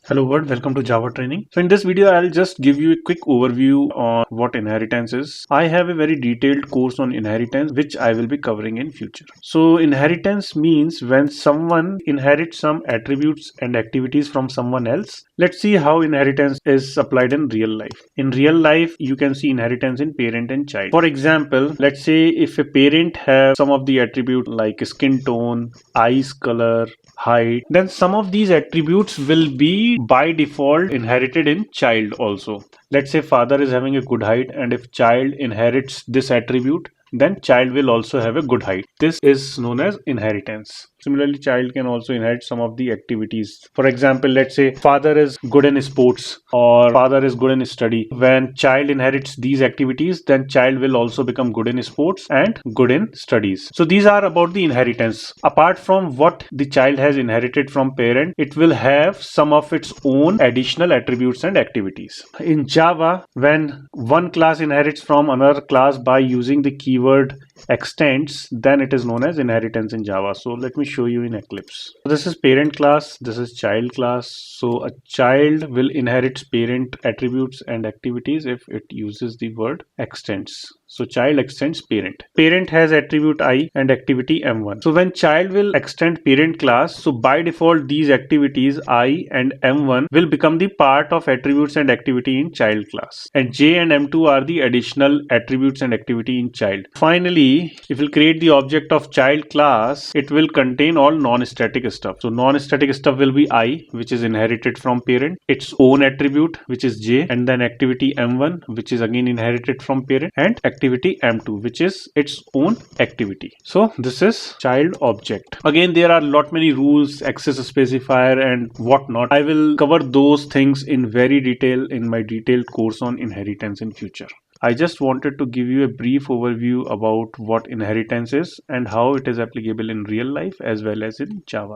Hello world, welcome to Java training. So in this video, I'll just give you a quick overview on what inheritance is. I have a very detailed course on inheritance, which I will be covering in future. So inheritance means when someone inherits some attributes and activities from someone else. Let's see how inheritance is applied in real life. In real life, you can see inheritance in parent and child. For example, let's say if a parent has some of the attributes like skin tone, eyes color, height, then some of these attributes will be by default inherited in child also. Let's say father is having a good height, and if child inherits this attribute, then child will also have a good height. This is known as inheritance. Similarly, child can also inherit some of the activities. For example, let's say father is good in sports or father is good in study. When child inherits these activities, then child will also become good in sports and good in studies. So these are about the inheritance. Apart from what the child has inherited from parent, it will have some of its own additional attributes and activities. In Java, when one class inherits from another class by using the keyword extends, then it is known as inheritance in Java. So let me show you in Eclipse. This is parent class, this is child class. So a child will inherit parent attributes and activities if it uses the word extends. So child extends parent. Parent has attribute I and activity M1. So when child will extend parent class, so by default these activities I and M1 will become the part of attributes and activity in child class. And J and M2 are the additional attributes and activity in child. Finally, if we'll create the object of child class, it will contain all non-static stuff. So non-static stuff will be I, which is inherited from parent, its own attribute, which is J, and then activity M1, which is again inherited from parent, and activity M2, which is its own activity. So this is child object. Again, there are lot many rules, access specifier and whatnot. I will cover those things in very detail in my detailed course on inheritance in future. I just wanted to give you a brief overview about what inheritance is and how it is applicable in real life as well as in Java.